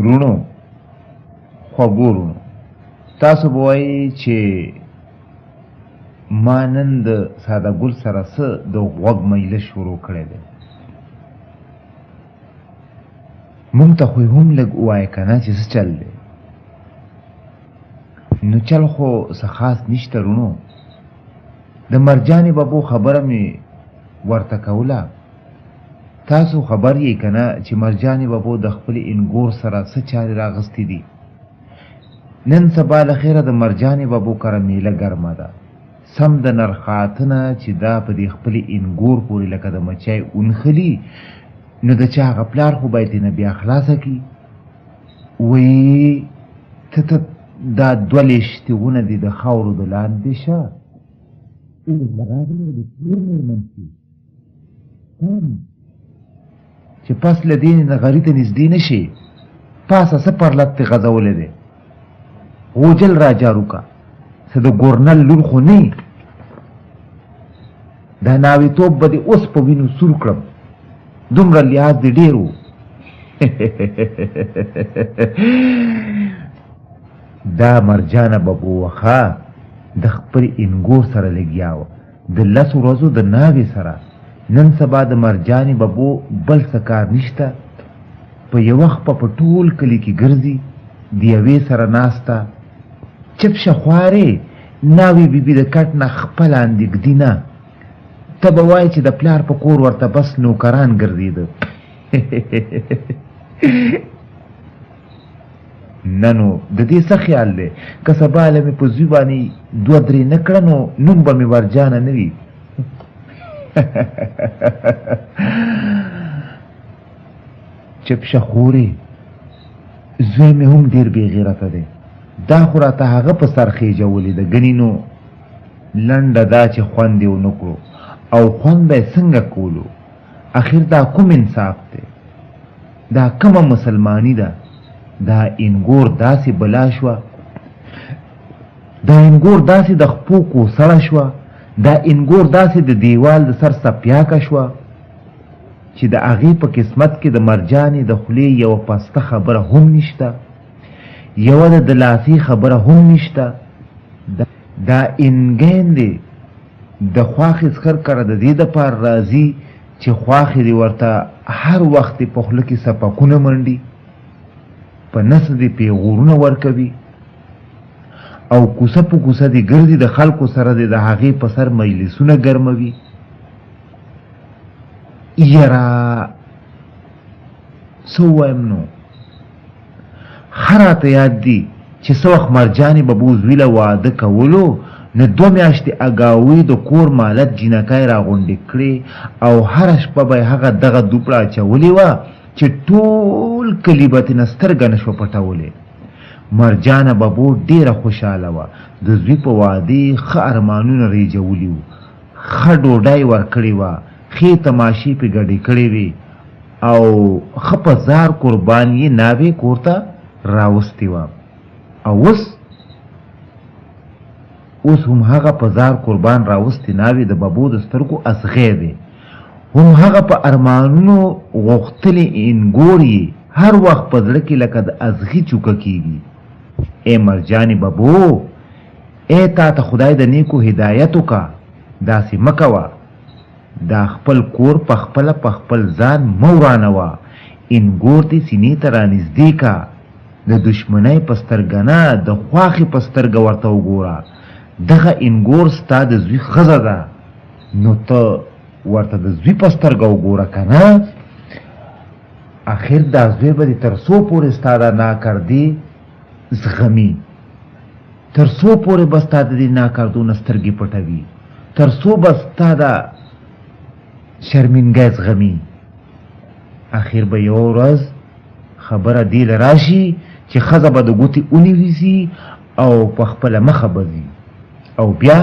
رونو خوږو رونو، تاسو به وایئ چې ما نن د ساده ګل سره څه د غوږ مجلس شروع کړی دی. مونږ ته خو هم لږ ووایه که نه چې څه چل دی. نو چل خو څه خاص نشته رونو. د مرجانې بابو خبره مې ورته کوله. تاسو خبر یې که نه چې مرجانې بابو د خپلې انګور سره څه چارې راغستې دي. نن سبا له خیره د مرجانې بابو کره میله ګرمه ده. سم د نرخاته نه چې دا په دې خپلې انګور پورې لکه د مچای اونخلي، نو د چا هغه پلار خو باید یې نه بیا خلاصه کړي. وایي ته دا دوه لیشتېونه دي د خاورو د لاندې شه چې پس له دې نغري ته نږدې نه شي. پاسه څه پرلت تې غځولی دی. غوجل را جارو کا، څه د ګورنل لور خو نه. دا ناویتوب به دې اوس په وینو سور کړم. دومره لیاز دې ډېر و. دا مرجانه بابو وخا د خپل انګور سره لګیا وه، د 10 ورځو د ناوې سره. نن سبا د مرجانې بابو بل څه کار نشته. په یوه خپه په ټول کلي کې ګرځي، د یوې سره ناسته. چپ شه خوارې، ناوې بیبي د کټ نه خپله اندېږدي نه. ته به وایې چې د پلار په کور ورته بس نوکران ګرځېده. نه نو د دې څه خیال دی؟ که سبا له مې په زوی باندې 2-3 نه کړه نو نوم به مې ورجانه نه وي. چپ شه خورې، زوی مې هم ډېر بې غیرته دی. دا خو راته هغه په سر خېجولې ده. ګنې نو لنډه دا چې خوند یې ونه کړو، او خوند به یې څنګه کولو؟ اخر دا کوم انصاف دی؟ دا کومه مسلمانی ده؟ دا انګور داسې بلا شوه، دا انګور داسې د خپو کوسړه شوه، دا انګور داسې د دیوال د سر سپیاکه شوه چې د هغې په قسمت کې د مرجانې د خولې یوه پسته خبره هم نشته، یوه د دلاسي خبره هم نشته. دا انګین دی د خواښې څخر کره د دې دپاره راځي چې خواښې دې ورته هر وخت په خوله کې سپکونه منډي، په نس دې پیغورونه ورکوي، او کوسه په کوسه دې ګرځي، د خلکو سره دې د هغې په سر مجلسونه ګرموي. یاره څه ووایم نو؟ ښه راته یاد دي چې څه وخت مرجانې بابو زوی له واده کولو نو 2 میاشتې اګاوی د کور مالت جینکۍ راغونډې کړې، او هره شپه به یې هغه دغه دوپړه اچولې وه چې ټول کلي به ترېنه سترګه نه شوه پټولی. مرجانه بابو ډېره خوشحاله وه. د زوی په واده یې ښه ارمانونه ریجولي وو، ښه ډوډۍ ورکړې وه، ښې تماشې پې ګډې کړې وې، او ښه په زار قربان یې ناوې کور ته راوستې وه. او اوس هم هغه په زار قربان راوستې ناوې د بابو د سترګو اصغی دی. هم هغه په ارمانونو غوښتلې انګور یې هر وخت په زړه کې لکه د ازغي چوکه کېږي. ای مرجانې بابو، ای تا ته خدای د نیکو هدایت وکړه، داسې مه کوه. دا خپل کور په خپله په خپل ځان مه ورانوه. انګور دې سینې ته رانږدې که. د دشمنۍ په سترګه نه، د خواښې په سترګه ورته وګوره. دغه انګور ستا د زوی ښځه ده، نو ته ورته د زوی په سترګه وګوره که نه. اخر دا زوی به دې تر څو پورې ستا دا ناکردې زغمي؟ تر څو پورې به ستا د دې ناکردونه سترګې پټوي؟ تر څو به ستا دا شرمنګی زغمي؟ اخر به یوه ورځ خبره دې له راشي چې ښځه به د ګوتې ونیسي او په خپله مخه به ځي، او بیا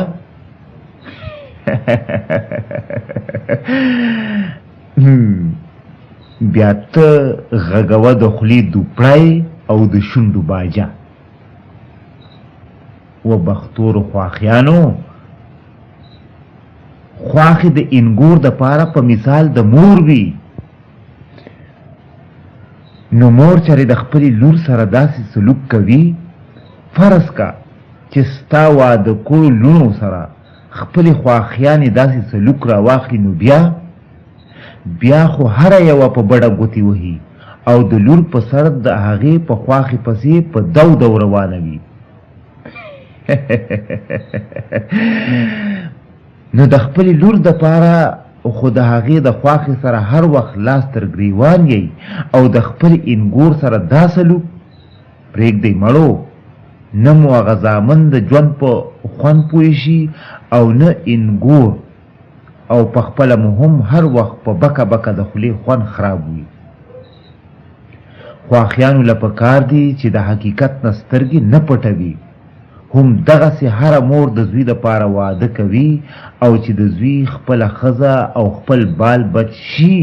بیا ته غږوه د خولې دوپړی او د شونډو باجه. و بختورو خواښیانو، خواښې د انګور دپاره په مثال د مور وي. نو مور چرې د خپلې لور سره داسې سلوک کوي، فرض کا چې ستا واده کولو لونو سره خپلې خواښیانې داسې سلوک را واخلي، نو بیا خو هره یوه په بډه ګوتې وهي او د لور په سر د هغې په خواښې پسې په دو روانه وي. نو د خپلې لور دپاره خو د هغې د خواښې سره هر وخت لاس تر ګریوان یی او د خپل انګور سره دا سلوک پرېږدئ مړو، نه مو هغه زامن د ژوند په خوند پوه شي او نه انګور، او په خپله مو هم هر وخت په بکه بکه د خولې خوند خراب وي. خواښیانو له پکار دي چې د حقیقت نه سترګې نه پټوي. هم دغسې هره مور د زوی دپاره واده کوي او چې د زوی خپله ښځه او خپل بال بچ شي،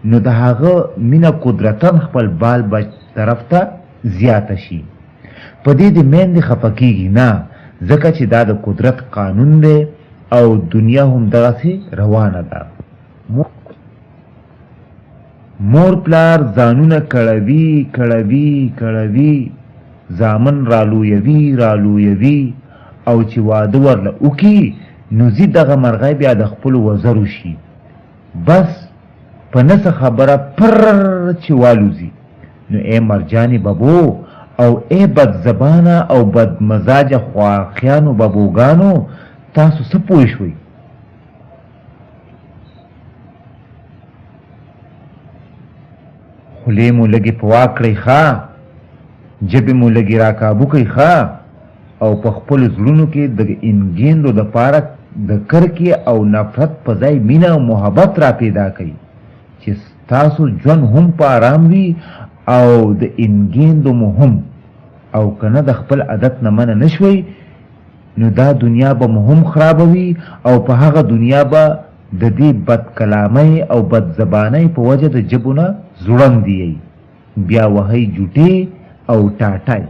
نو د هغه مینه قدرتاً خپل بال بچ طرف ته زیاته شي. په دې د میندې خفه کېږي نه، ځکه چې دا د قدرت قانون دی او دنیا هم دغسې روانه ده. مور پلار ځانونه کړوي زامن رالویوي او چې واده ورله وکي، نو زی دغه مرغۍ بیا د خپلو وزرو شي، بس په نسه خبره پر چې والوزي. نو ای مرجانې ببو او ای بد زبانه او بد مزاجه خواښیانو ببوګانو، تاسو څه پوه شوئ؟ خولې مو لږې په واک کړئ ښه، ژبې مو لږې راکابو کړئ ښه، او په خپلو زړونو کې د انګیندو دپاره د کرکې او نفرت په ځای مینه او محبت را پیدا کړئ، چې ستاسو ژوند هم په آرام وي او د انګیندو مو هم. او که نه د خپل عادت نه منع نه شوئ، نو دا دنیا به مو هم خرابوي او په هغه دنیا به د دې بد کلامۍ او بد زبانۍ په وجه د ژبو نه زوړندې یئ، بیا وهئ جوټې او ټاټای.